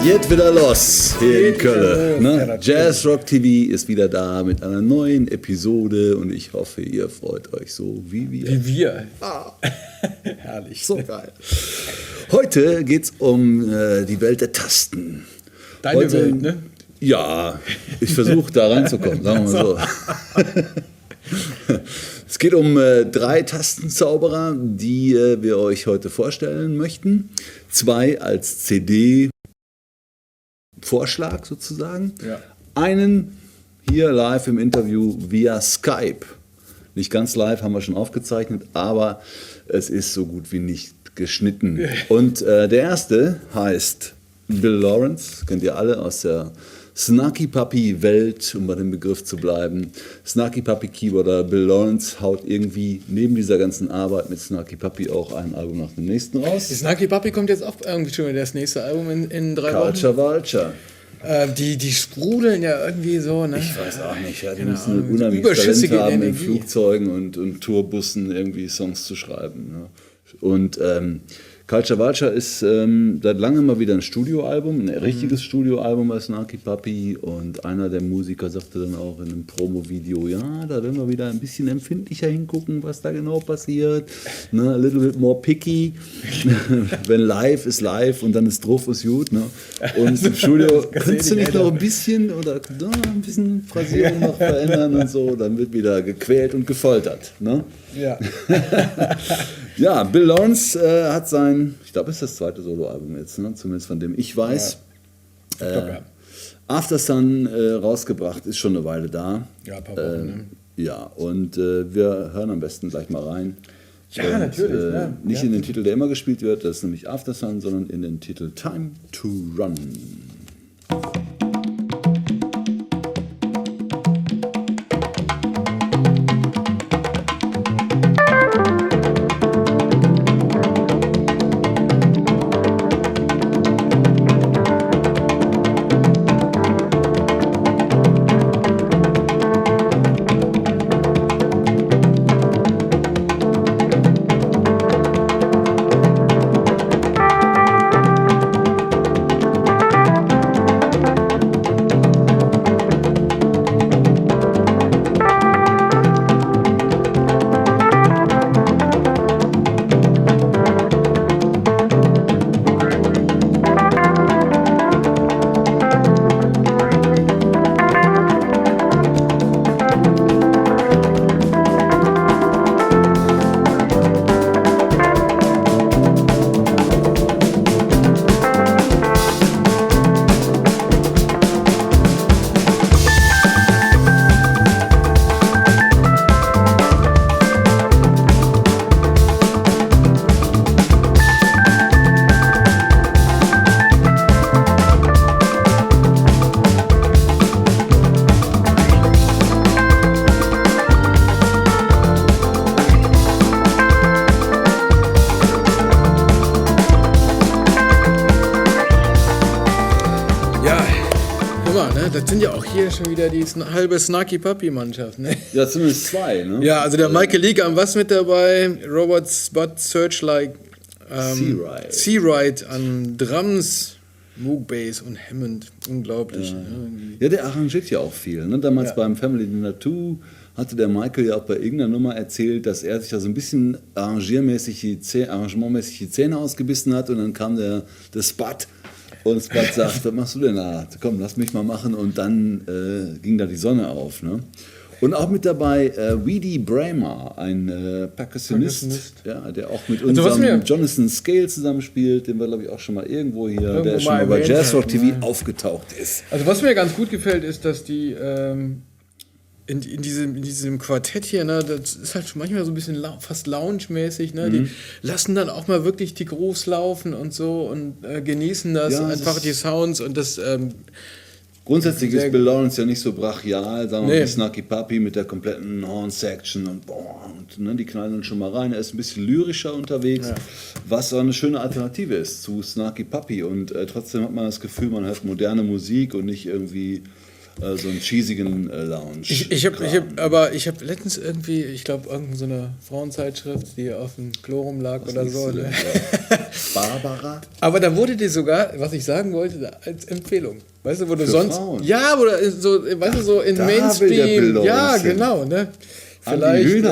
Jetzt wieder los hier in Köln. Ne? JazzrockTV ist wieder da mit einer neuen Episode und ich hoffe, ihr freut euch so wie wir. Wie wir. Ah. Herrlich. So geil. Heute geht es um die Welt der Tasten. Deine Welt, ne? Ja, ich versuche da reinzukommen, sagen wir mal so. Es geht um 3 Tastenzauberer, die wir euch heute vorstellen möchten. 2 als CD-Vorschlag sozusagen. Ja. Einen hier live im Interview via Skype. Nicht ganz live, haben wir schon aufgezeichnet, aber es ist so gut wie nicht geschnitten. Und der erste heißt Bill Lawrence, kennt ihr alle aus der Snarky Puppy Welt, um bei dem Begriff zu bleiben. Snarky Puppy Keyboarder Bill Lawrence haut irgendwie neben dieser ganzen Arbeit mit Snarky Puppy auch ein Album nach dem nächsten raus. Die Snarky Puppy kommt jetzt auch irgendwie schon wieder das nächste Album in 3 Wochen. Culture. Die sprudeln ja irgendwie so, ne? Ich weiß auch nicht, ja, die müssen unheimlich Talent haben, in Flugzeugen und Tourbussen irgendwie Songs zu schreiben. Ne? Und Culture ist seit langem mal wieder ein Studioalbum, ein richtiges Studioalbum bei Snarky Puppy, und einer der Musiker sagte dann auch in einem Promo-Video, ja, da werden wir wieder ein bisschen empfindlicher hingucken, was da genau passiert, ne? A little bit more picky, wenn live ist live und dann ist drauf ist gut, ne? Und im Studio kannst du nicht noch ein bisschen oder ein bisschen Phrasierung noch verändern und so, dann wird wieder gequält und gefoltert, ne? Ja. Ja, Bill Lawrence hat sein, ich glaube, es ist das 2. Soloalbum jetzt, ne? Zumindest von dem ich weiß. Ja. After Sun rausgebracht, ist schon eine Weile da. Ja, ein paar Wochen. Ne? Ja, und wir hören am besten gleich mal rein. Ja, und, natürlich. Ja. Nicht in den Titel, der immer gespielt wird, das ist nämlich After Sun, sondern in den Titel Time to Run. Das sind ja auch hier schon wieder die halbe Snarky Puppy Mannschaft, ne? Ja, zumindest 2, ne? Ja, also der Michael Leake am Bass mit dabei, Robert Spud Searchlight, Seawright an Drums, Moog Bass und Hammond, unglaublich. Ja. Ne? Ja, der arrangiert ja auch viel, ne? Damals beim Family Dinner 2 hatte der Michael ja auch bei irgendeiner Nummer erzählt, dass er sich da so ein bisschen arrangementmäßig die Zähne ausgebissen hat, und dann kam der Spud. Und Spud sagt, was machst du denn da? Komm, lass mich mal machen. Und dann ging da die Sonne auf. Ne? Und auch mit dabei Weedy Bramer, ein Percussionist, ja, der auch mit unserem Jonathan Scale zusammenspielt, den wir, glaube ich, auch schon mal irgendwo hier, der schon mal bei JazzrockTV aufgetaucht ist. Also was mir ganz gut gefällt, ist, dass die in diesem Quartett hier, ne, das ist halt manchmal so ein bisschen fast lounge-mäßig, ne? Die lassen dann auch mal wirklich die Grooves laufen und so und genießen das, einfach die Sounds, und das Grundsätzlich ist Bill Lawrence ja nicht so brachial, sagen wir mal, wie Snarky Puppy mit der kompletten Horn-Section und ne, die knallen dann schon mal rein. Er ist ein bisschen lyrischer unterwegs, was auch eine schöne Alternative ist zu Snarky Puppy. Und trotzdem hat man das Gefühl, man hört moderne Musik und nicht irgendwie so einen cheesigen Lounge. Ich habe letztens irgendwie, ich glaube, irgendeine so eine Frauenzeitschrift, die auf dem Klo rumlag oder so. Ne? Barbara? Aber da wurde dir sogar, was ich sagen wollte, als Empfehlung. Weißt du, wo du für sonst. Frauen. Ja, oder so, weißt du, so in da Mainstream. Ja, genau, ne? Vielleicht,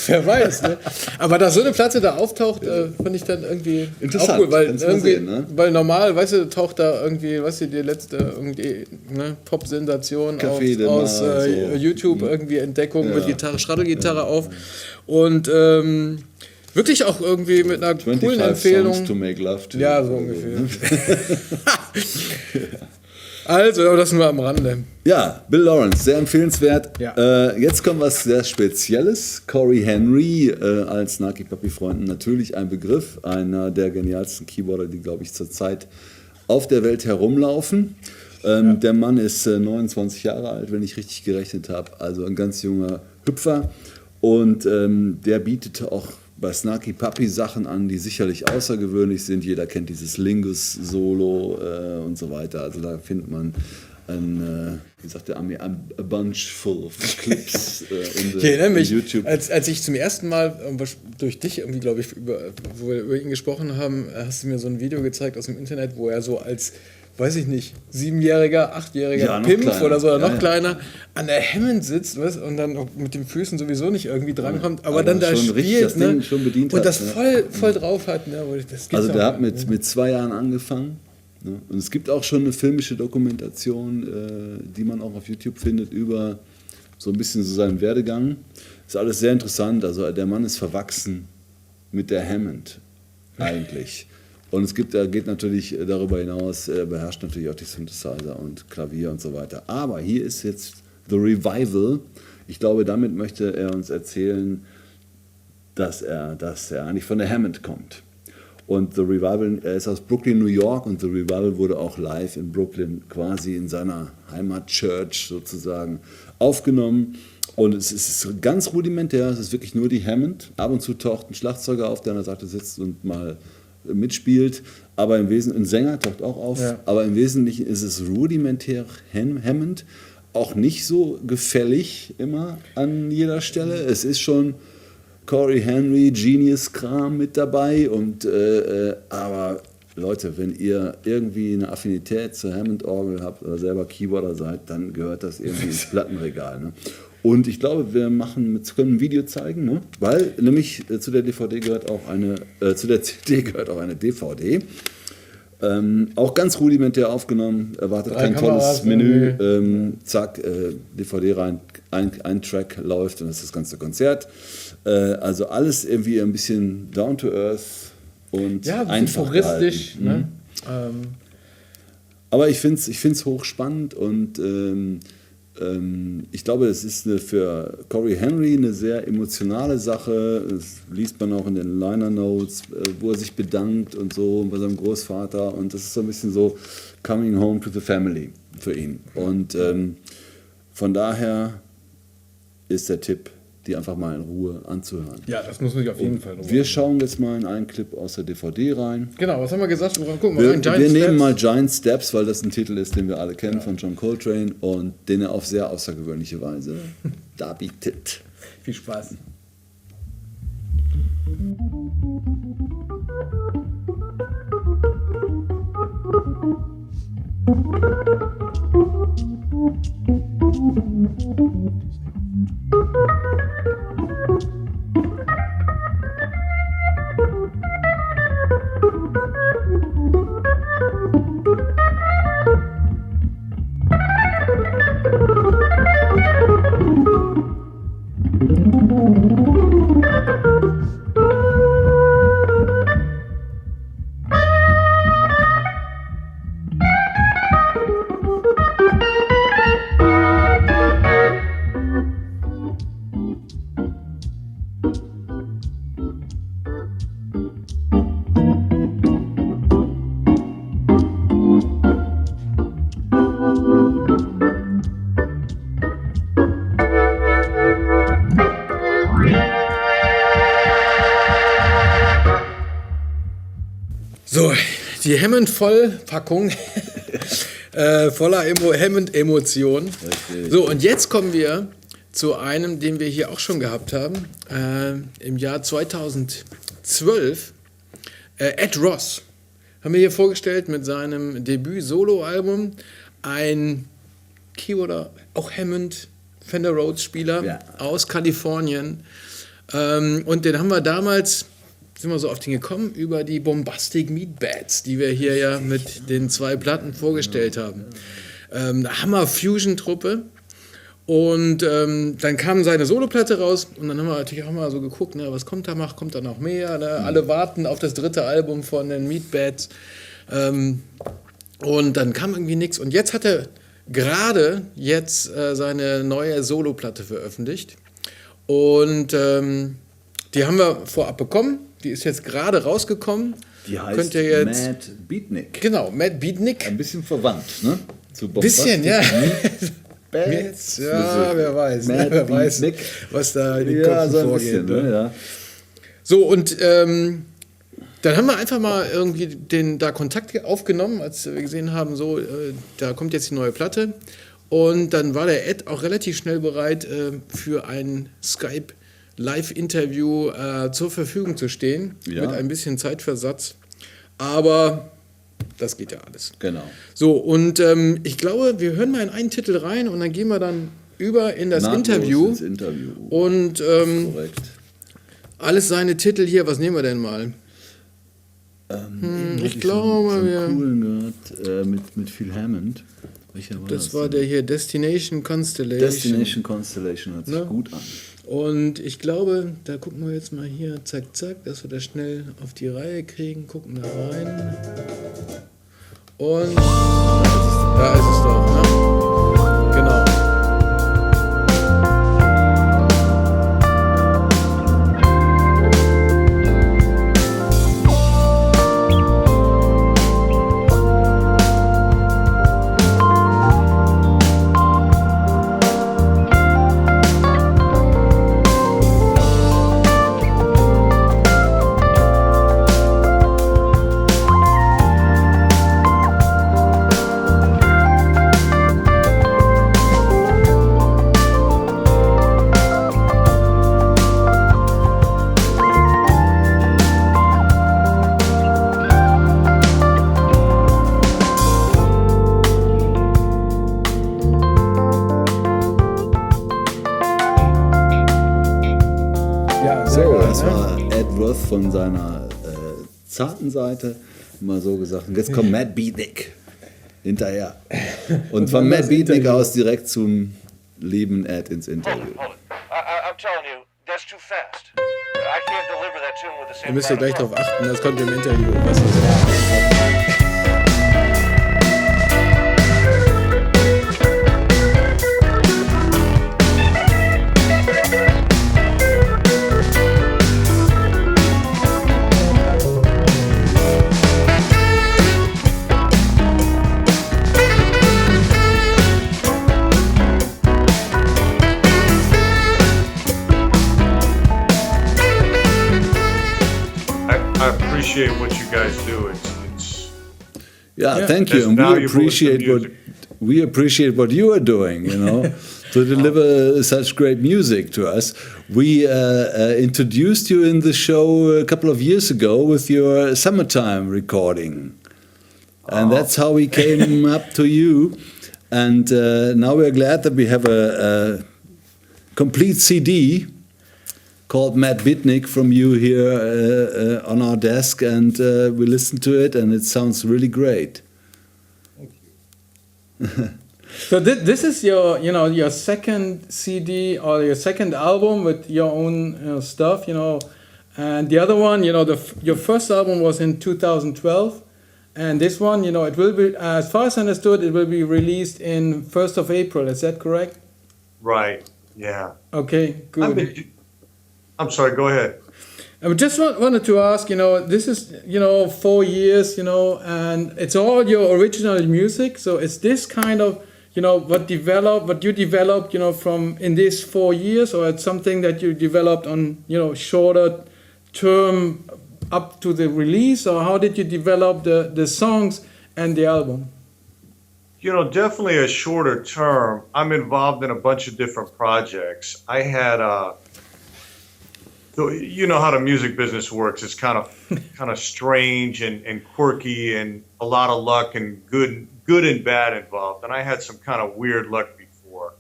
wer weiß. Ne? Aber dass so eine Platte da auftaucht, fand ich dann irgendwie interessant, auch cool, weil, irgendwie, sehen, ne? weil normal, weißt du, taucht da irgendwie, weißt du, die letzte irgendwie, ne, Pop-Sensation aus so. YouTube, irgendwie Entdeckung mit Gitarre, Straddlegitarre auf und wirklich auch irgendwie mit einer coolen Empfehlung. Songs to make love to. Ja, so ungefähr. Also, das nur am Rande. Ja, Bill Lawrence, sehr empfehlenswert. Ja. Jetzt kommt was sehr Spezielles. Cory Henry, als Snarky Puppy-Freunden natürlich ein Begriff. Einer der genialsten Keyboarder, die, glaube ich, zurzeit auf der Welt herumlaufen. Der Mann ist 29 Jahre alt, wenn ich richtig gerechnet habe. Also ein ganz junger Hüpfer. Und der bietet auch bei Snarky Puppy Sachen an, die sicherlich außergewöhnlich sind. Jeder kennt dieses Lingus-Solo und so weiter. Also da findet man wie sagt der Ami, a bunch full of clips ich erinnere mich, YouTube. Als ich zum ersten Mal durch dich irgendwie, glaube ich, wo wir über ihn gesprochen haben, hast du mir so ein Video gezeigt aus dem Internet, wo er so als, weiß ich nicht, 7-jähriger, 8-jähriger Pimpf oder so, oder noch kleiner, an der Hammond sitzt, weißt, und dann mit den Füßen sowieso nicht irgendwie drankommt, aber dann da spielt, ne, und das voll drauf hat. Ne, also der hat mit 2 Jahren angefangen. Ne, und es gibt auch schon eine filmische Dokumentation, die man auch auf YouTube findet, über so ein bisschen so seinen Werdegang. Ist alles sehr interessant. Also der Mann ist verwachsen mit der Hammond eigentlich. Und es geht natürlich darüber hinaus, er beherrscht natürlich auch die Synthesizer und Klavier und so weiter. Aber hier ist jetzt The Revival. Ich glaube, damit möchte er uns erzählen, dass er eigentlich von der Hammond kommt. Und The Revival, er ist aus Brooklyn, New York, und The Revival wurde auch live in Brooklyn, quasi in seiner Heimatchurch sozusagen, aufgenommen. Und es ist ganz rudimentär, es ist wirklich nur die Hammond. Ab und zu taucht ein Schlagzeuger auf, der an der Seite sitzt und mal mitspielt, aber im Wesentlichen, ein Sänger taucht auch auf, aber im Wesentlichen ist es rudimentär Hammond, auch nicht so gefällig immer an jeder Stelle. Es ist schon Cory Henry, Genius-Kram mit dabei, und aber Leute, wenn ihr irgendwie eine Affinität zur Hammond-Orgel habt oder selber Keyboarder seid, dann gehört das irgendwie ins Plattenregal. Ne? Und ich glaube, wir können ein Video zeigen, ne? Weil nämlich zu der DVD gehört auch zu der CD gehört auch eine DVD. Auch ganz rudimentär aufgenommen, erwartet kein tolles Menü. Zack, DVD rein, ein Track läuft und das ist das ganze Konzert. Also alles irgendwie ein bisschen down to earth und einfach futuristisch. Ne? Aber ich find's hochspannend, und ich glaube, es ist für Cory Henry eine sehr emotionale Sache. Das liest man auch in den Liner Notes, wo er sich bedankt und so bei seinem Großvater. Und das ist so ein bisschen so coming home to the family für ihn. Und von daher ist der Tipp, die einfach mal in Ruhe anzuhören. Ja, das muss man sich auf jeden Fall machen. Wir schauen jetzt mal in einen Clip aus der DVD rein. Genau, was haben wir gesagt? Wir nehmen mal Giant Steps, weil das ein Titel ist, den wir alle kennen, von John Coltrane, und den er auf sehr außergewöhnliche Weise darbietet. Viel Spaß. Die Hammond-Vollpackung voller Hammond-Emotionen. So, und jetzt kommen wir zu einem, den wir hier auch schon gehabt haben. Im Jahr 2012. Ed Roth haben wir hier vorgestellt mit seinem Debüt-Solo-Album. Ein Keyboarder, auch Hammond, Fender Rhodes-Spieler aus Kalifornien. Und den haben wir damals, sind wir so auf den gekommen, über die Bombastic Meat Bats, die wir hier ja mit den 2 Platten vorgestellt haben. Eine Hammer-Fusion-Truppe. Und dann kam seine Soloplatte raus und dann haben wir natürlich auch mal so geguckt, ne, was kommt da noch, kommt da noch mehr? Ne? Alle warten auf das 3. Album von den Meat Bats. Und dann kam irgendwie nichts. Und jetzt hat er gerade seine neue Soloplatte veröffentlicht. Und die haben wir vorab bekommen. Die ist jetzt gerade rausgekommen. Die heißt MAD BEATNIK. Genau, MAD BEATNIK. Ein bisschen verwandt, ne? Ein bisschen, ja. Jetzt, ja, wer weiß, was da in den Köpfen so vorgeht. Bisschen, ne? Ja. So, und dann haben wir einfach mal irgendwie da Kontakt aufgenommen, als wir gesehen haben, so, da kommt jetzt die neue Platte. Und dann war der Ed auch relativ schnell bereit, für ein Skype-Live-Interview zur Verfügung zu stehen, mit ein bisschen Zeitversatz. Aber das geht ja alles. Genau. So, und ich glaube, wir hören mal in einen Titel rein und dann gehen wir dann über in das Interview. Ins Interview. Und alles seine Titel hier, was nehmen wir denn mal? Ich glaube, wir coolen gehört, mit viel Hammond. Das war der hier, Destination Constellation. Destination Constellation hört sich gut an. Und ich glaube, da gucken wir jetzt mal hier, zack, zack, dass wir das schnell auf die Reihe kriegen. Gucken da rein. Und da ist es doch, ne? Genau. Von seiner zarten Seite, mal so gesagt. Und jetzt kommt MAD BEATNIK hinterher. Und von MAD BEATNIK aus direkt zum lieben Ed ins Interview. Ihr müsst ja gleich darauf achten, das kommt im Interview. Was ist das? Appreciate what you guys do. Thank you, and we appreciate what you are doing. You know, to deliver such great music to us. We introduced you in the show a couple of years ago with your summertime recording, and that's how we came up to you. And now we're glad that we have a complete CD called MAD BEATNIK from you here on our desk, and we listened to it, and it sounds really great. Thank you. So this is your second CD or your second album with your own stuff, and the other one, your first album was in 2012, and this one, it will be, as far as I understood, it will be released in 1st of April. Is that correct? Right. Yeah. Okay. Good. I'm sorry, go ahead. I just wanted to ask, this is, 4 years, and it's all your original music. So is this kind of, what you developed, from in these 4 years, or it's something that you developed on, shorter term up to the release, or how did you develop the songs and the album? You know, definitely a shorter term. I'm involved in a bunch of different projects. I had so you know how the music business works. It's kind of strange and quirky, and a lot of luck and good and bad involved. And I had some kind of weird luck before.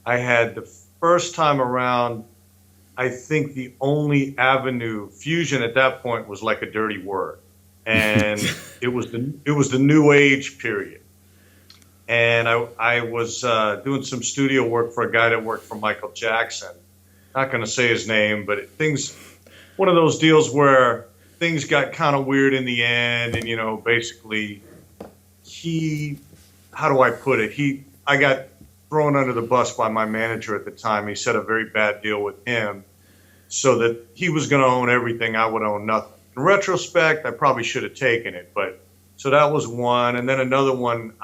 I had the first time around, I think the only avenue, fusion at that point was like a dirty word, and it was the new age period. And I was doing some studio work for a guy that worked for Michael Jackson. Not going to say his name, but one of those deals where things got kind of weird in the end, and you know, basically, how do I put it? I got thrown under the bus by my manager at the time. He set a very bad deal with him, so that he was going to own everything, I would own nothing. In retrospect, I probably should have taken it, but so that was one, and then another one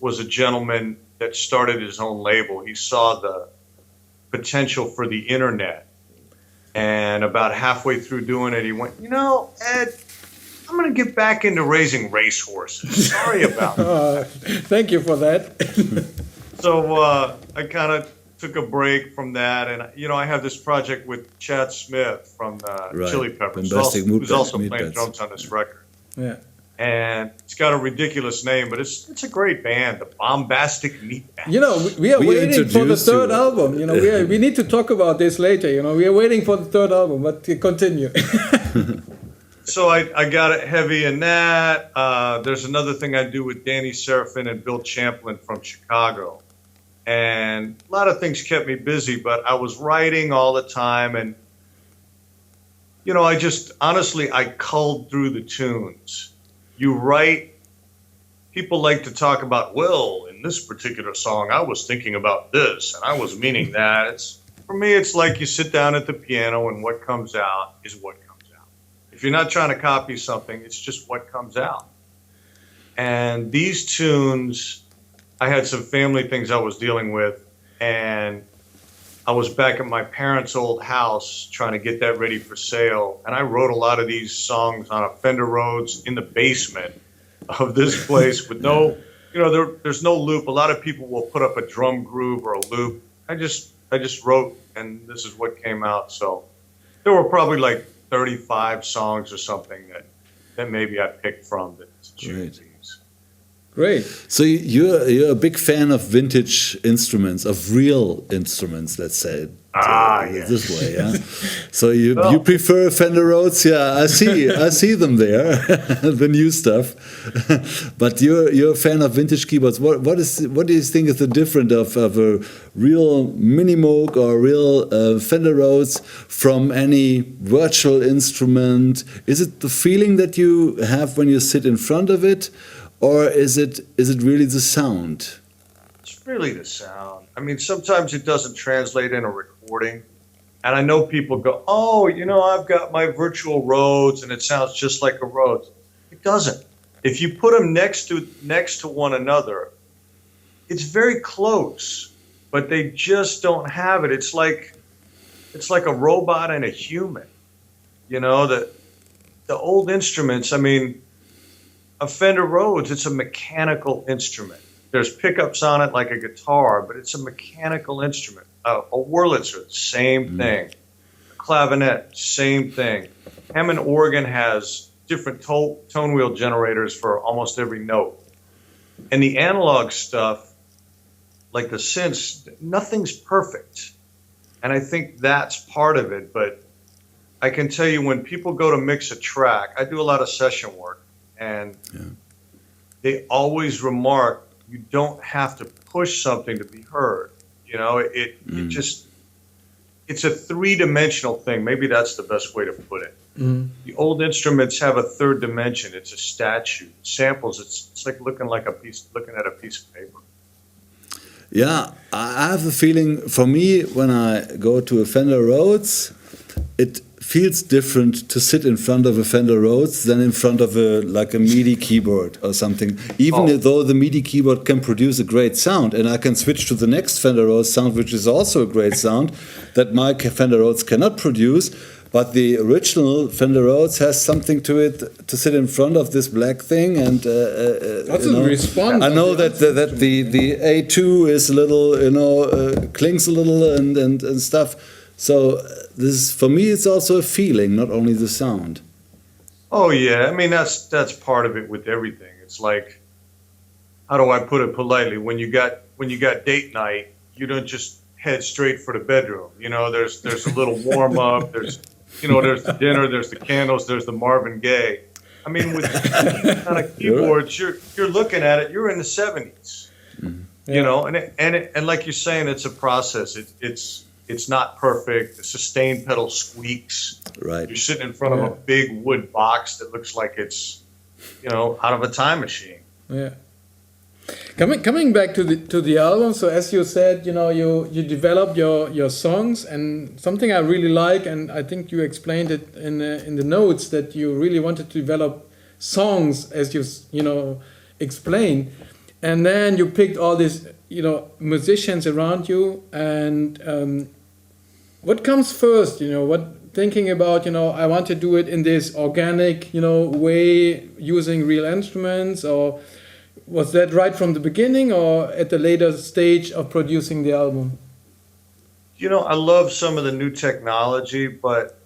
was a gentleman that started his own label. He saw the potential for the internet, and about halfway through doing it, he went, you know, Ed, I'm going to get back into raising racehorses. Sorry about that. Thank you for that. So I kind of took a break from that, and you know, I have this project with Chad Smith from Chili Peppers, who's also playing drums on this record. Yeah. And it's got a ridiculous name, but it's a great band, the Bombastic Meatbacks. You know, we are waiting for the third album. You know, we need to talk about this later. You know, we are waiting for the third album, but continue. So I got it heavy in that. There's another thing I do with Danny Serafin and Bill Champlin from Chicago. And a lot of things kept me busy, but I was writing all the time. And, you know, I culled through the tunes. You write, people like to talk about, well, in this particular song, I was thinking about this, and I was meaning that. For me, it's like you sit down at the piano, and what comes out is what comes out. If you're not trying to copy something, it's just what comes out. And these tunes, I had some family things I was dealing with, and I was back at my parents' old house trying to get that ready for sale. And I wrote a lot of these songs on a Fender Rhodes in the basement of this place with no, you know, there's no loop. A lot of people will put up a drum groove or a loop. I just wrote, and this is what came out. So there were probably like 35 songs or something that maybe I picked from that choose these. Great. So you're a big fan of vintage instruments, of real instruments, let's say. This way, yeah. So you prefer Fender Rhodes? Yeah, I see them there, the new stuff. But you're a fan of vintage keyboards. What do you think is the difference of a real Mini Moog or real Fender Rhodes from any virtual instrument? Is it the feeling that you have when you sit in front of it? Or is it really the sound? It's really the sound. I mean, sometimes it doesn't translate in a recording. And I know people go, oh, you know, I've got my virtual Rhodes and it sounds just like a Rhodes. It doesn't. If you put them next to one another, it's very close, but they just don't have it. It's like a robot and a human. You know, the old instruments, I mean, a Fender Rhodes, it's a mechanical instrument. There's pickups on it like a guitar, but it's a mechanical instrument. A Wurlitzer, same thing. A clavinet, same thing. Hammond organ has different tone wheel generators for almost every note. And the analog stuff, like the synths, nothing's perfect. And I think that's part of it. But I can tell you, when people go to mix a track, I do a lot of session work. And they always remark, you don't have to push something to be heard. You know, it just, it's a three-dimensional thing. Maybe that's the best way to put it. The old instruments have a third dimension. It's a statue. Samples, it's like looking at a piece of paper. Yeah, I have the feeling, for me, when I go to a Fender Rhodes, it feels different to sit in front of a Fender Rhodes than in front of a MIDI keyboard or something. Even though the MIDI keyboard can produce a great sound, and I can switch to the next Fender Rhodes sound, which is also a great sound that my Fender Rhodes cannot produce. But the original Fender Rhodes has something to it to sit in front of this black thing, and that's a response. I know that the A2 is a little, clings a little and stuff. So this, for me, it's also a feeling, not only the sound. Oh yeah, I mean that's part of it with everything. It's like, how do I put it politely? When you got date night, you don't just head straight for the bedroom. There's a little warm up. There's the dinner. There's the candles. There's the Marvin Gaye. I mean, with on a keyboard, you're looking at it. You're in the '70s. Mm-hmm. And like you're saying, it's a process. It's not perfect. The sustain pedal squeaks. Right. You're sitting in front of a big wood box that looks like it's, out of a time machine. Yeah. Coming back to the album, so as you said, you developed your songs, and something I really like, and I think you explained it in the notes, that you really wanted to develop songs as you explained, and then you picked all these musicians around you, and what comes first? Thinking about I want to do it in this organic way, using real instruments, or was that right from the beginning, or at the later stage of producing the album? I love some of the new technology, but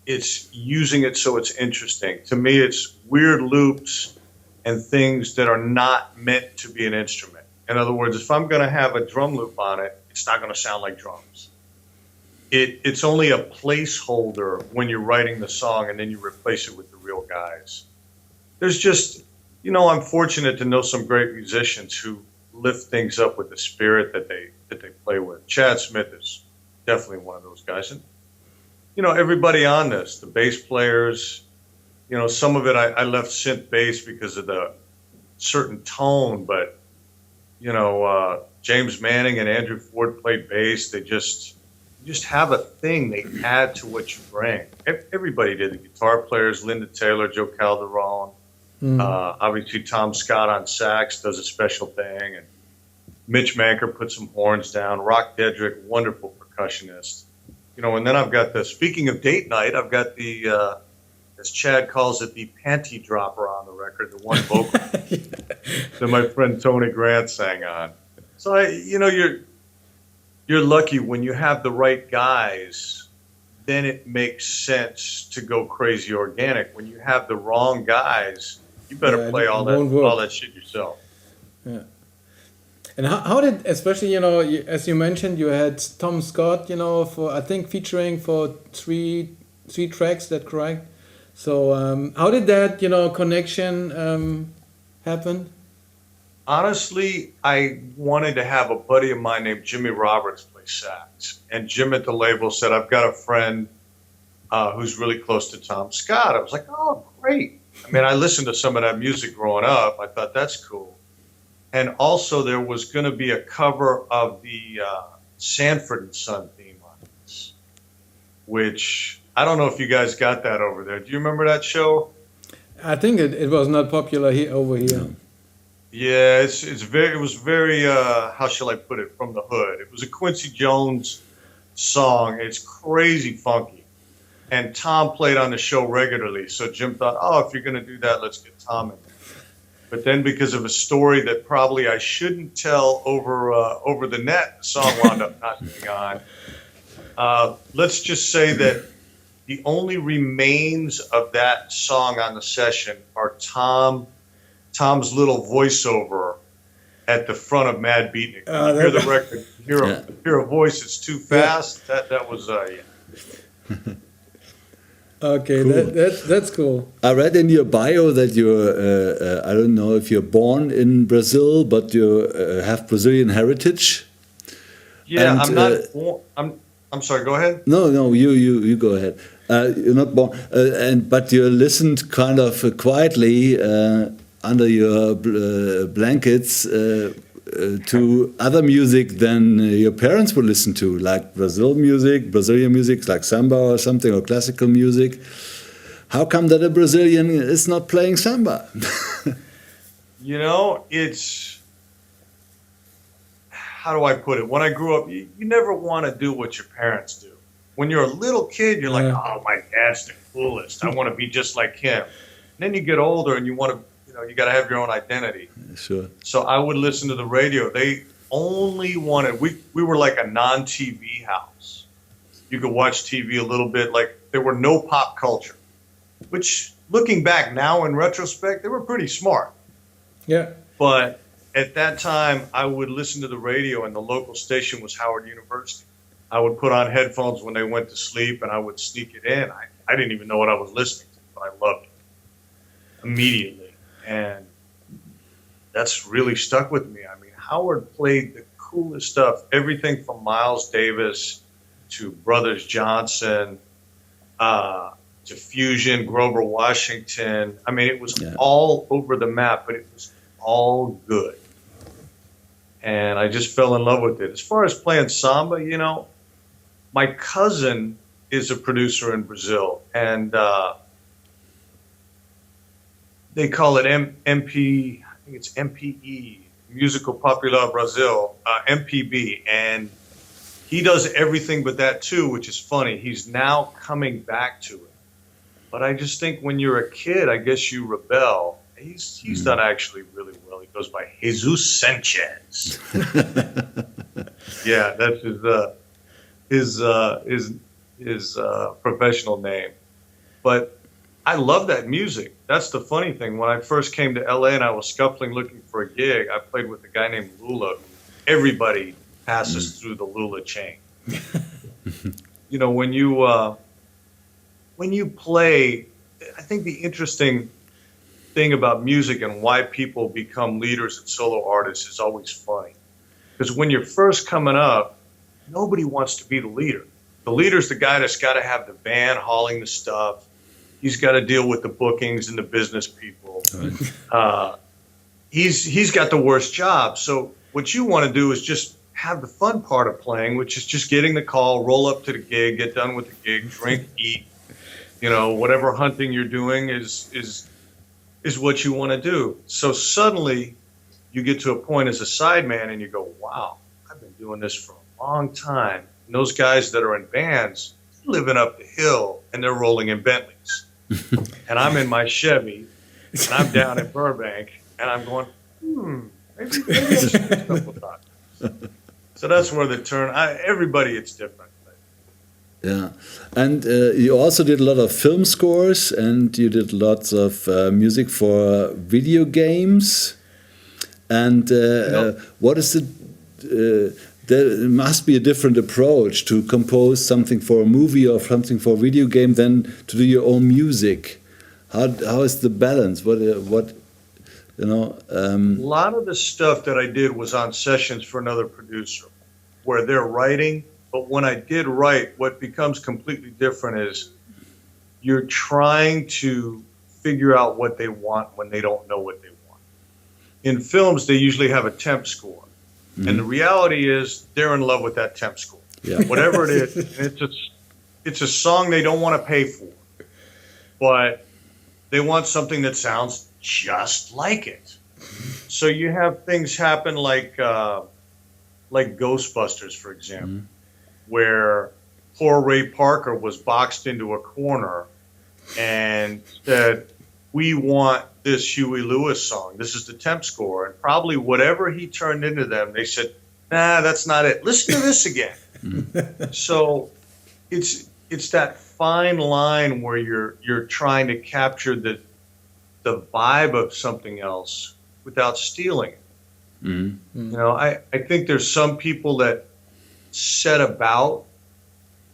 it's using it so it's interesting. To me, it's weird loops and things that are not meant to be an instrument. In other words, if I'm going to have a drum loop on it, it's not going to sound like drums. It's only a placeholder when you're writing the song, and then you replace it with the real guys. There's just... I'm fortunate to know some great musicians who lift things up with the spirit that they play with. Chad Smith is definitely one of those guys. And, everybody on this, the bass players, some of it I left synth bass because of the certain tone, but, James Manning and Andrew Ford played bass. They just have a thing they add to what you bring. Everybody did. The guitar players, Linda Taylor, Joe Calderon. Obviously, Tom Scott on sax does a special thing, and Mitch Manker put some horns down. Rock Dedrick, wonderful percussionist. And then I've got speaking of date night, I've got the, as Chad calls it, the panty dropper on the record, the one vocal that my friend Tony Grant sang on. So, you're lucky when you have the right guys, then it makes sense to go crazy organic. When you have the wrong guys, you better play all that shit yourself. Yeah. And how did, especially, as you mentioned, you had Tom Scott, for, I think, featuring for three tracks, that correct? So how did that, connection happen? Honestly, I wanted to have a buddy of mine named Jimmy Roberts play sax. And Jim at the label said, I've got a friend who's really close to Tom Scott. I was like, oh, great. I mean, I listened to some of that music growing up. I thought, that's cool. And also there was going to be a cover of the Sanford & Son theme on this, which I don't know if you guys got that over there. Do you remember that show? I think it was not popular over here. Yeah, it was very how shall I put it, from the hood. It was a Quincy Jones song. It's crazy funky. And Tom played on the show regularly, so Jim thought, oh, if you're going to do that, let's get Tom in there. But then because of a story that probably I shouldn't tell over the net, the song wound up not being on. Let's just say that the only remains of that song on the session are Tom's little voiceover at the front of Mad Beatnik. You hear the record, hear a voice that's too fast. Yeah. That was yeah. Okay, cool. That's cool. I read in your bio that you're, I don't know if you're born in Brazil, but you have Brazilian heritage. Yeah, and, I'm not born. I'm sorry, go ahead. No, you go ahead. You're not born, but you listened kind of quietly under your blankets to other music than your parents would listen to, like Brazilian music, like samba or something, or classical music. How come that a Brazilian is not playing samba? It's, how do I put it? When I grew up, you never want to do what your parents do. When you're a little kid, you're like, oh, my dad's the coolest. I want to be just like him. And then you get older and you want to, you got to have your own identity. Sure. So I would listen to the radio. They only wanted, we were like a non-TV house. You could watch TV a little bit. Like, there were no pop culture, which, looking back now in retrospect, they were pretty smart. Yeah. But at that time, I would listen to the radio, and the local station was Howard University. I would put on headphones when they went to sleep, and I would sneak it in. I didn't even know what I was listening to, but I loved it immediately. And that's really stuck with me. I mean, Howard played the coolest stuff, everything from Miles Davis to Brothers Johnson, to Fusion, Grover Washington. I mean, it was all over the map, but it was all good. And I just fell in love with it. As far as playing samba, my cousin is a producer in Brazil, and they call it MP, I think it's MPE, Musical Popular Brazil, MPB, and he does everything but that too, which is funny. He's now coming back to it. But I just think when you're a kid, I guess you rebel. He's done actually really well. He goes by Jesus Sanchez. Yeah, that's his professional name. But I love that music. That's the funny thing. When I first came to LA and I was scuffling looking for a gig, I played with a guy named Lula. Everybody passes through the Lula chain. When you play, I think the interesting thing about music and why people become leaders and solo artists is always funny. Because when you're first coming up, nobody wants to be the leader. The leader's the guy that's got to have the van hauling the stuff. He's got to deal with the bookings and the business people. Right. He's got the worst job. So what you want to do is just have the fun part of playing, which is just getting the call, roll up to the gig, get done with the gig, drink, eat. Whatever hunting you're doing is what you want to do. So suddenly you get to a point as a sideman and you go, wow, I've been doing this for a long time. And those guys that are in bands, they're living up the hill and they're rolling in Bentleys. And I'm in my Chevy and I'm down in Burbank and I'm going, maybe I should get a couple times. So that's where the turn, everybody, it's different. Yeah, and you also did a lot of film scores, and you did lots of music for video games. And what is it? There must be a different approach to compose something for a movie or something for a video game than to do your own music. How is the balance? A lot of the stuff that I did was on sessions for another producer, where they're writing. But when I did write, what becomes completely different is you're trying to figure out what they want when they don't know what they want. In films, they usually have a temp score. Mm-hmm. And the reality is they're in love with that temp score. Yeah. Whatever it is, it's a song they don't want to pay for. But they want something that sounds just like it. So you have things happen like Ghostbusters, for example. Mm-hmm. Where poor Ray Parker was boxed into a corner and said, we want this Huey Lewis song. This is the temp score. And probably whatever he turned into them, they said, nah, that's not it. Listen to this again. So it's that fine line where you're trying to capture the vibe of something else without stealing it. Mm-hmm. I think there's some people that set about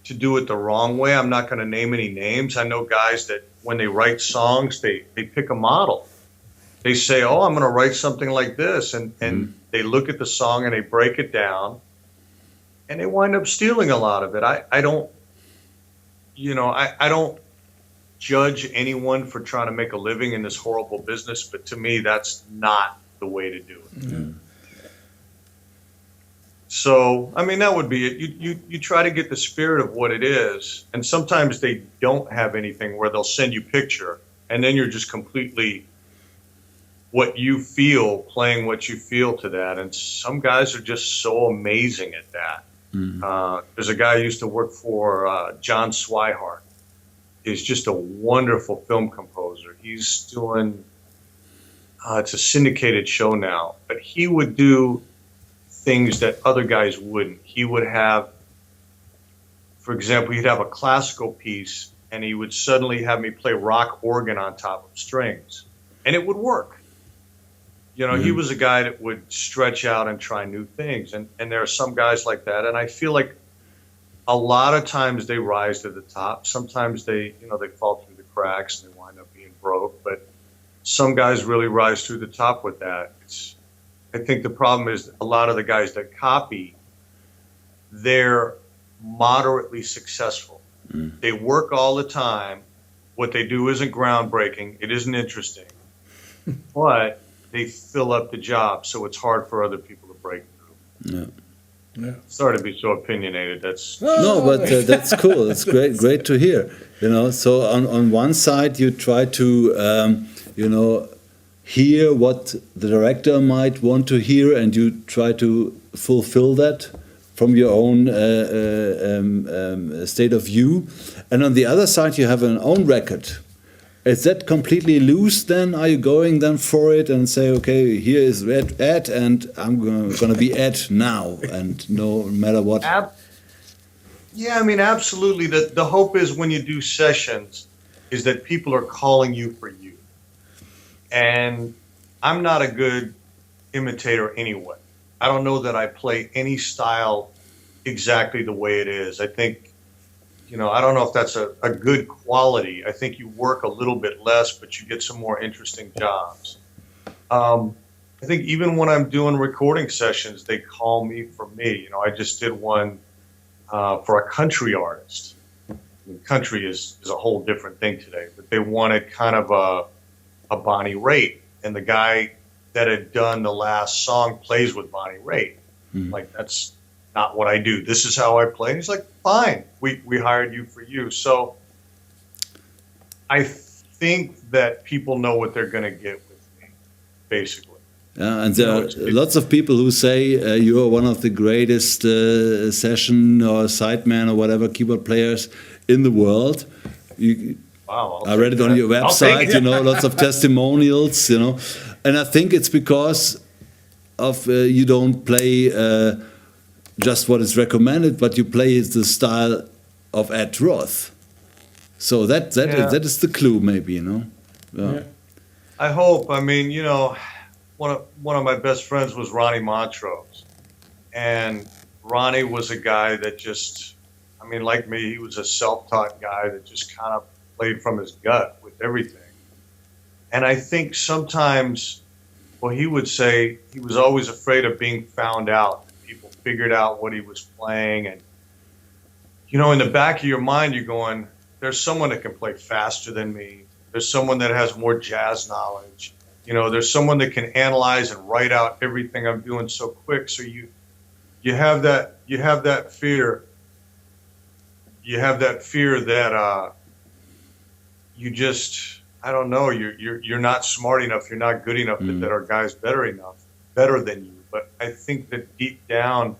to do it the wrong way. I'm not going to name any names. I know guys that when they write songs, they pick a model. They say, oh, I'm going to write something like this. And they look at the song and they break it down and they wind up stealing a lot of it. I don't judge anyone for trying to make a living in this horrible business, but to me, that's not the way to do it. Mm-hmm. So, I mean, that would be it. You try to get the spirit of what it is, and sometimes they don't have anything where they'll send you picture, and then you're just completely what you feel, playing what you feel to that. And some guys are just so amazing at that. There's a guy I used to work for, John Swihart. He's just a wonderful film composer. He's doing, it's a syndicated show now, but he would do things that other guys wouldn't. He would have, for example, he'd have a classical piece and he would suddenly have me play rock organ on top of strings, and it would work. You know, he was a guy that would stretch out and try new things. And there are some guys like that. And I feel like a lot of times they rise to the top. Sometimes they fall through the cracks and they wind up being broke. But some guys really rise through the top with that. I think the problem is a lot of the guys that copy, they're moderately successful. They work all the time. What they do isn't groundbreaking. It isn't interesting. But they fill up the job, so it's hard for other people to break through. Yeah. Sorry to be so opinionated. That's that's cool. It's great to hear. You know, so on one side you try to hear what the director might want to hear, and you try to fulfill that from your own state of view. And on the other side you have an own record. Is that completely loose then? Are you going then for it and say, okay, here is Ed and I'm going to be Ed now, and no matter what? Yeah, I mean, absolutely. The hope is when you do sessions is that people are calling you for you. And I'm not a good imitator anyway. I don't know that I play any style exactly the way it is. I think, I don't know if that's a good quality. I think you work a little bit less, but you get some more interesting jobs. I think even when I'm doing recording sessions, they call me for me. I just did one for a country artist. Country is a whole different thing today, but they wanted kind of a Bonnie Raitt, and the guy that had done the last song plays with Bonnie Raitt. Like, that's not what I do. This is how I play. And he's like, fine, we hired you for you. So I think that people know what they're going to get with me, basically. And there are lots of people who say you are one of the greatest session or sideman or whatever keyboard players in the world. Wow, I read it on your website, lots of testimonials, And I think it's because of you don't play just what is recommended, but you play the style of Ed Roth. So that is the clue, maybe, Yeah. I hope. I mean, one of my best friends was Ronnie Montrose, and Ronnie was a guy that just, like me, he was a self-taught guy that just kind of played from his gut with everything. And I think sometimes, he would say he was always afraid of being found out. People figured out what he was playing, and in the back of your mind you're going, there's someone that can play faster than me, there's someone that has more jazz knowledge, there's someone that can analyze and write out everything I'm doing so quick. So you have that fear that you just, I don't know, you're not smart enough, you're not good enough, that our guy's better than you. But I think that deep down,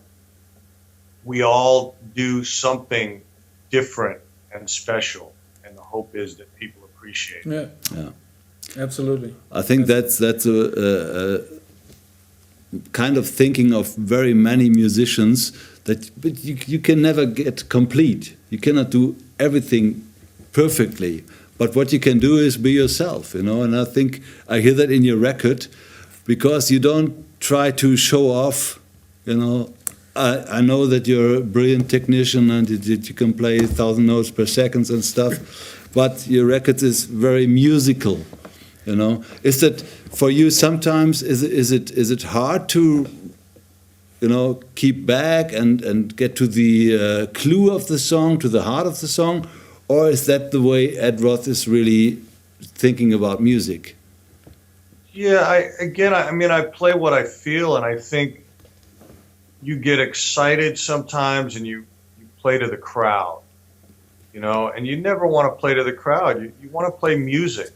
we all do something different and special, and the hope is that people appreciate it. Yeah, absolutely. I think that's a kind of thinking of very many musicians, but you can never get complete. You cannot do everything perfectly. But what you can do is be yourself, And I think I hear that in your record, because you don't try to show off, I know that you're a brilliant technician and that you can play 1,000 notes per second and stuff, but your record is very musical, Is that for you sometimes? Is it hard to, keep back and get to the clue of the song, to the heart of the song, or is that the way Ed Roth is really thinking about music? Yeah, I play what I feel, and I think you get excited sometimes and you play to the crowd, and you never want to play to the crowd. You want to play music.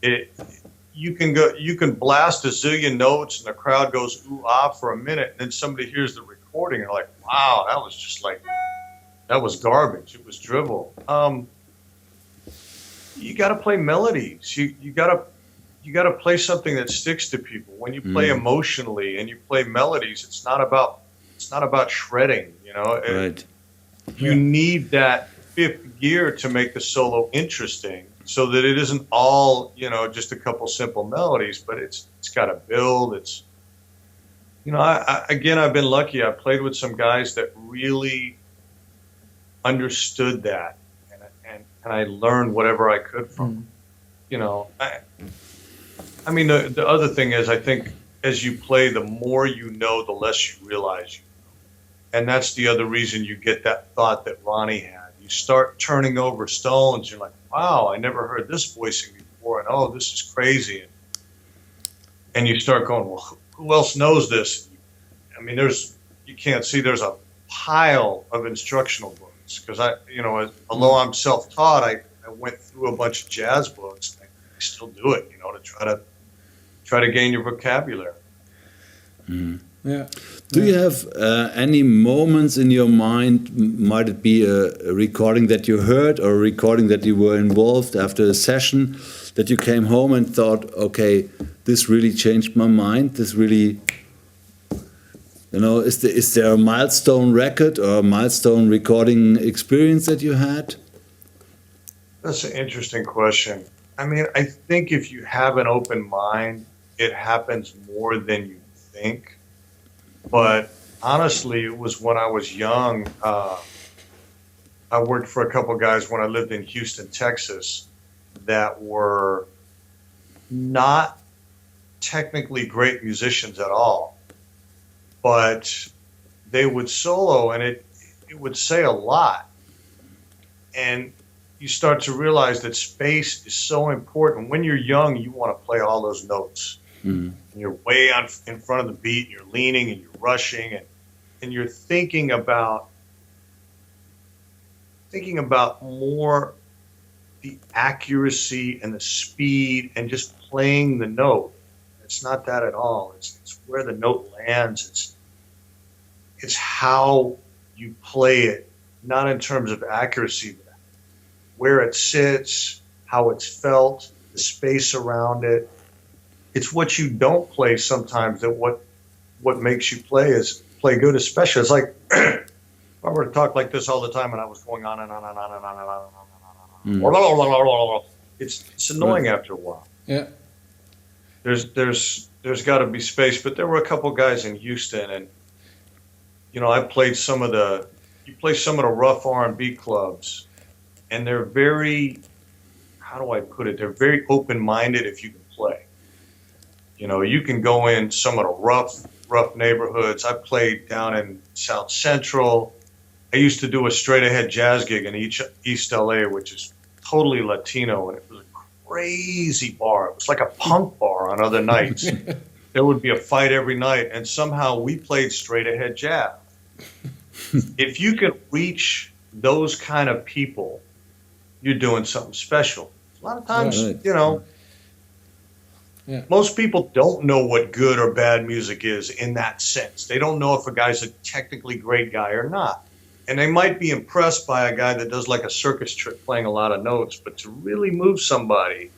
You can blast a zillion notes and the crowd goes ooh ah for a minute, and then somebody hears the recording recording, you're like, wow, that was just like, that was garbage. It was drivel. You got to play melodies. You got to play something that sticks to people. When you play emotionally and you play melodies, it's not about shredding, you know. Right. You need that fifth gear to make the solo interesting, so that it isn't all, you know, just a couple simple melodies, but it's got to build. It's, you know, I've been lucky. I played with some guys that really understood that, and I learned whatever I could from them. You know, I mean, the other thing is, I think as you play, the more you know, the less you realize you know. And that's the other reason you get that thought that Ronnie had. You start turning over stones. You're like, wow, I never heard this voicing before, and oh, this is crazy. And you start going, well, who else knows this? I mean, you can't see, there's a pile of instructional books. Because although I'm self-taught, I went through a bunch of jazz books. I still do it, you know, to try to gain your vocabulary. Yeah. Do you have any moments in your mind? Might it be a recording that you heard, or a recording that you were involved after a session, that you came home and thought, okay, this really changed my mind. This really. You know, is there a milestone record or a milestone recording experience that you had? That's an interesting question. I mean, I think if you have an open mind, it happens more than you think. But honestly, it was when I was young. I worked for a couple guys when I lived in Houston, Texas, that were not technically great musicians at all. But they would solo, and it would say a lot. And you start to realize that space is so important. When you're young, you want to play all those notes. And you're way in front of the beat, and you're leaning, and you're rushing, and you're thinking about more the accuracy and the speed and just playing the note. It's not that at all. It's where the note lands. It's how you play it, not in terms of accuracy, but where it sits, how it's felt, the space around it. It's what you don't play sometimes that what makes you play good, especially. It's like if I were to talk like this all the time and I was going on and on and on and on and on and on. It's annoying after a while. Yeah. There's got to be space, but there were a couple guys in Houston, and you know, I played some of the rough R&B clubs, and they're very, how do I put it? They're very open-minded if you can play. You know, you can go in some of the rough neighborhoods. I played down in South Central. I used to do a straight-ahead jazz gig in East LA, which is totally Latino, and it was a crazy bar. It was like a punk bar on other nights. There would be a fight every night, and somehow we played straight-ahead jazz. If you can reach those kind of people, you're doing something special. A lot of times, you know, most people don't know what good or bad music is in that sense. They don't know if a guy's a technically great guy or not. And they might be impressed by a guy that does like a circus trick playing a lot of notes, but to really move somebody,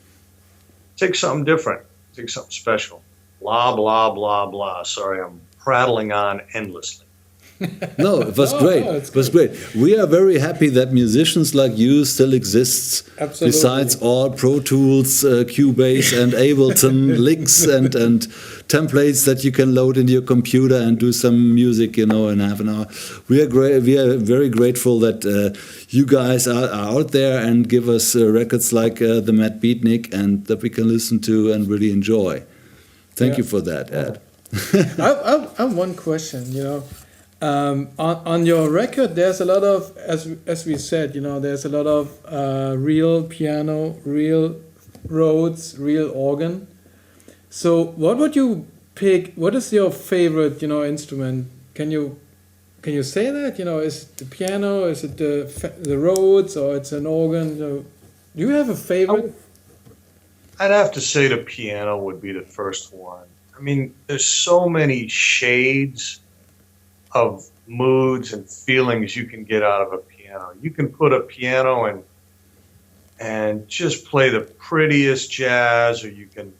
take something different, take something special. Blah, blah, blah, blah. Sorry, I'm prattling on endlessly. No, it was great. It was great. We are very happy that musicians like you still exist. Absolutely. Besides all Pro Tools, Cubase, and Ableton licks and templates that you can load into your computer and do some music, you know, in half an hour. We are great. We are very grateful that you guys are out there and give us records like the MAD BEATNIK, and that we can listen to and really enjoy. Thank you for that, Ed. I have one question, you know. On your record, there's a lot of, as we said, you know, there's a lot of real piano, real Rhodes, real organ. So what would you pick? What is your favorite, you know, instrument? Can you say that? You know, is it the piano? Is it the Rhodes, or it's an organ? Do you have a favorite? I'd have to say the piano would be the first one. I mean, there's so many shades of moods and feelings you can get out of a piano. You can put a piano and just play the prettiest jazz, or you can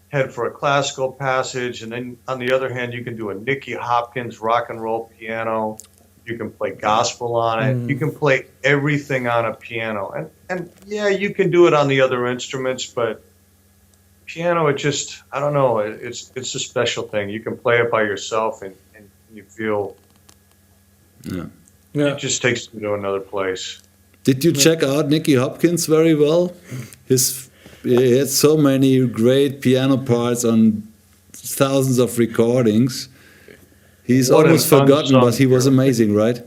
head for a classical passage, and then on the other hand, you can do a Nicky Hopkins rock and roll piano. You can play gospel on it. You can play everything on a piano. And yeah, you can do it on the other instruments, but piano, it just, I don't know, it's a special thing. You can play it by yourself, and you feel, it just takes you to another place. Did you check out Nicky Hopkins very well? He had so many great piano parts on thousands of recordings. He's almost forgotten, but he was amazing, right?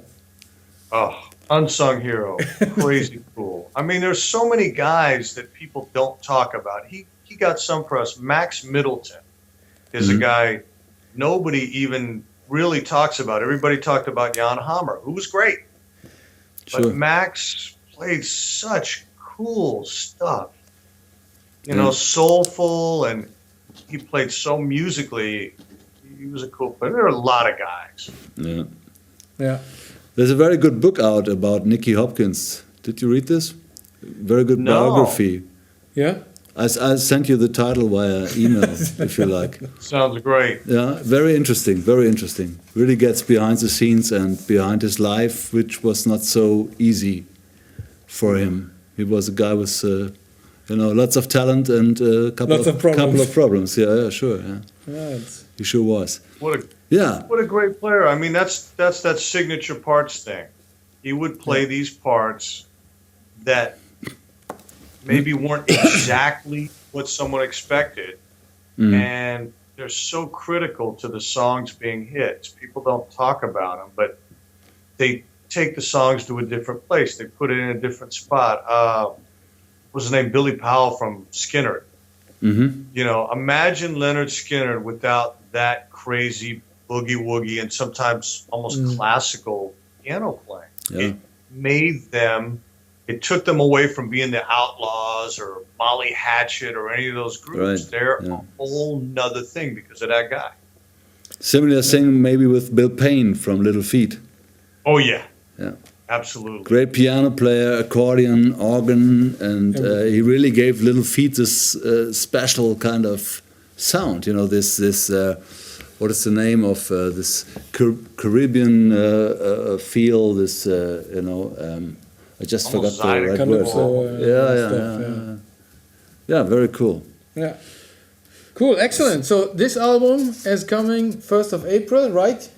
Oh, unsung hero. Crazy cool. I mean, there's so many guys that people don't talk about. He got some press. Max Middleton is a guy nobody even really talks about. Everybody talked about Jan Hammer, who was great. Sure. But Max played such cool stuff. You know, soulful, and he played so musically. He was a cool player. There are a lot of guys. Yeah. There's a very good book out about Nicky Hopkins. Did you read this? Very good biography. Yeah. I sent you the title via email, if you like. Sounds great. Yeah, very interesting, very interesting. Really gets behind the scenes and behind his life, which was not so easy for him. He was a guy with, lots of talent and a couple of problems. Yeah, sure. Yeah. He sure was. What a great player. I mean, that's that signature parts thing. He would play these parts that maybe weren't exactly what someone expected, and they're so critical to the songs being hits. People don't talk about them, but they take the songs to a different place. They put it in a different spot. What was his name? Billy Powell from Skinner. You know, imagine Leonard Skinner without that crazy boogie woogie and sometimes almost classical piano playing. Yeah. It made them. It took them away from being the Outlaws or Molly Hatchet or any of those groups. Right. They're a whole nother thing because of that guy. Similar thing maybe with Bill Payne from Little Feat. Oh, yeah. Yeah. Absolutely. Great piano player, accordion, organ, and he really gave Little Feat this special kind of sound. You know, this what is the name of this Caribbean feel, this, I just forgot the right word. Yeah, very cool. Yeah. Cool, excellent. So this album is coming 1st of April, right?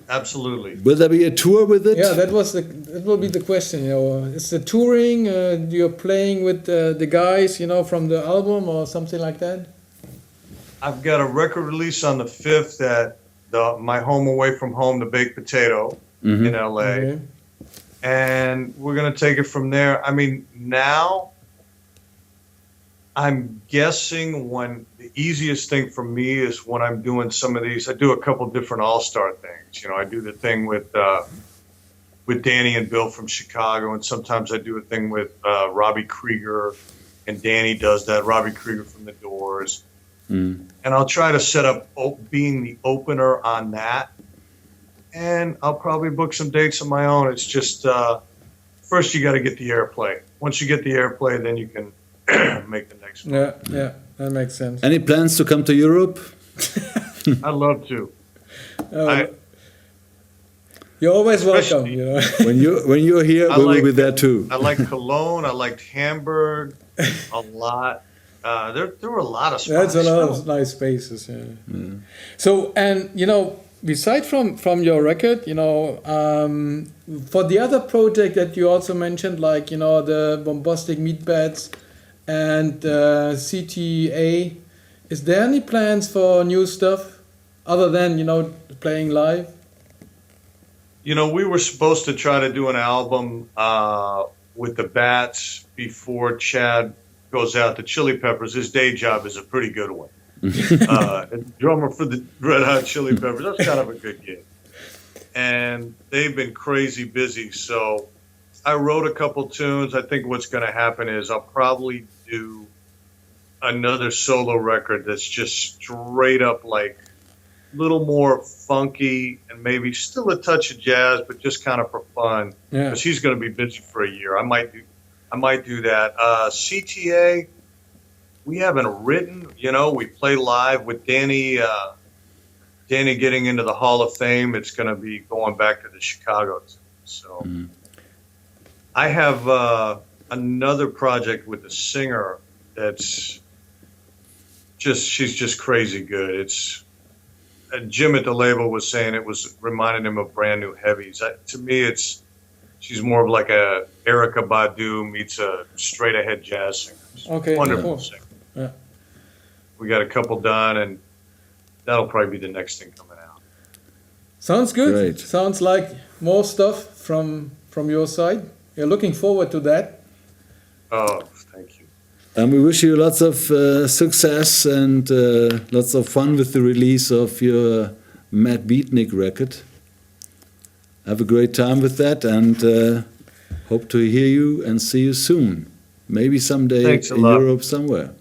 Absolutely. Will there be a tour with it? Yeah, that will be the question. Is the touring? You're playing with the guys, from the album or something like that? I've got a record release on the 5th at my home away from home, the Baked Potato in LA. Okay. And we're going to take it from there. I mean, now I'm guessing when the easiest thing for me is when I'm doing some of these. I do a couple different all-star things. I do the thing with Danny and Bill from Chicago, and sometimes I do a thing with Robbie Krieger, and Danny does that. Robbie Krieger from The Doors. And I'll try to set up being the opener on that. And I'll probably book some dates on my own. It's just, first you got to get the airplay. Once you get the airplay, then you can make the next one. Yeah, that makes sense. Any plans to come to Europe? I'd love to. You're always welcome. When you're here, we will be there too. I like Cologne. I liked Hamburg a lot. There were a lot of spots. That's a lot of nice spaces. Yeah. So, and beside from your record, for the other project that you also mentioned, like the Bombastic Meatbats and CTA, is there any plans for new stuff other than playing live? We were supposed to try to do an album with the Bats before Chad goes out to Chili Peppers. His day job is a pretty good one. Drummer for the Red Hot Chili Peppers. That's kind of a good gig. And they've been crazy busy. So I wrote a couple tunes. I think what's going to happen is I'll probably do another solo record that's just straight up like little more funky and maybe still a touch of jazz, but just kind of for fun. Yeah. Because he's going to be busy for a year. I might do that. CTA, we haven't written. You know, we play live with Danny. Danny getting into the Hall of Fame. It's going to be going back to the Chicago team. So I have another project with a singer that's she's just crazy good. It's Jim at the label was saying it was reminding him of Brand New Heavies. To me, she's more of like a Erykah Badu meets a straight ahead jazz singer. Okay, Wonderful singer. Yeah. We got a couple done, and that'll probably be the next thing coming out. Sounds good. Great. Sounds like more stuff from your side. You're looking forward to that. Oh, thank you. And we wish you lots of success and lots of fun with the release of your MAD BEATNIK record. Have a great time with that, and hope to hear you and see you soon. Maybe someday in Europe somewhere.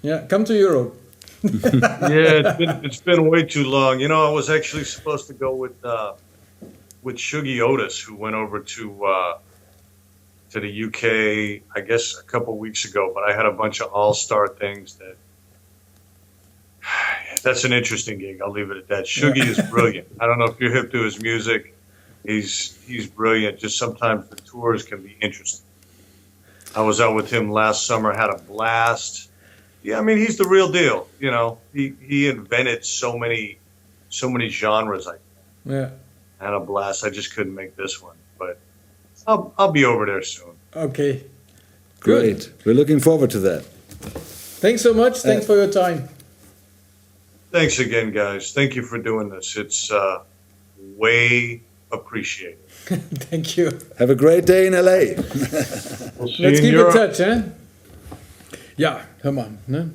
Yeah, come to Europe. Yeah, it's been way too long. You know, I was actually supposed to go with Shuggy Otis, who went over to the UK, I guess, a couple weeks ago. But I had a bunch of all-star things that's an interesting gig. I'll leave it at that. Shuggy is brilliant. I don't know if you're hip to his music. He's brilliant. Just sometimes the tours can be interesting. I was out with him last summer, had a blast. Yeah, I mean, he's the real deal. You know, he invented so many genres. Yeah, had a blast. I just couldn't make this one, but I'll be over there soon. Okay, great. Good. We're looking forward to that. Thanks so much. Thanks for your time. Thanks again, guys. Thank you for doing this. It's way appreciated. Thank you. Have a great day in LA. Let's keep in touch, eh? Ja, hör mal. Ne?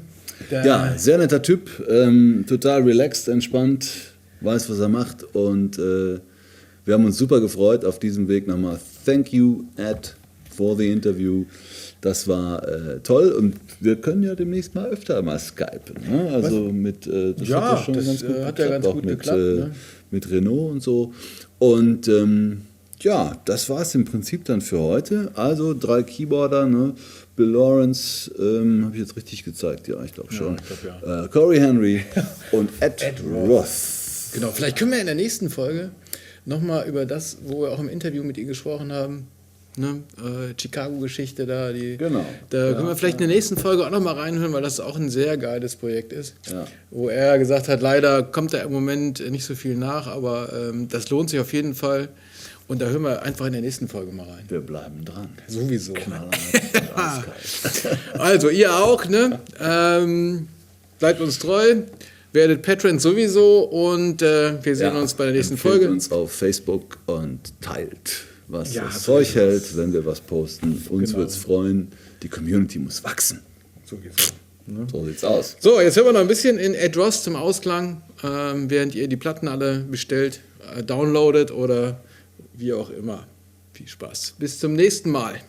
Ja, sehr netter Typ, total relaxed, entspannt, weiß, was er macht, und wir haben uns super gefreut auf diesem Weg. Nochmal thank you, Ed, for the interview. Das war toll, und wir können ja demnächst mal öfter mal skypen. Ne? Also mit, das ja, hat ja schon das ganz gut hat geklappt, ja ganz auch gut mit, geklappt, ne? mit Renault und so. Und ja, das war es im Prinzip dann für heute. Also 3 Keyboarder, ne? Bill Lawrence, habe ich jetzt richtig gezeigt? Ja, ich glaube schon. Ja, Cory Henry und Ed Roth. Genau, vielleicht können wir in der nächsten Folge nochmal über das, wo wir auch im Interview mit ihr gesprochen haben, ne? Chicago-Geschichte da. Genau. Da können wir vielleicht in der nächsten Folge auch nochmal reinhören, weil das auch ein sehr geiles Projekt ist. Ja. Wo er gesagt hat, leider kommt da im Moment nicht so viel nach, aber das lohnt sich auf jeden Fall. Und da hören wir einfach in der nächsten Folge mal rein. Wir bleiben dran. Sowieso. Also, ihr auch, ne? Bleibt uns treu, werdet Patrons sowieso, und wir sehen uns bei der nächsten Folge. Uns auf Facebook und teilt, was das Zeug hält, wenn wir was posten. Uns wird es freuen. Die Community muss wachsen. Sowieso. Ne? So sieht's aus. So, jetzt hören wir noch ein bisschen in Ed Roth zum Ausklang, während ihr die Platten alle bestellt, downloadet oder wie auch immer. Viel Spaß. Bis zum nächsten Mal.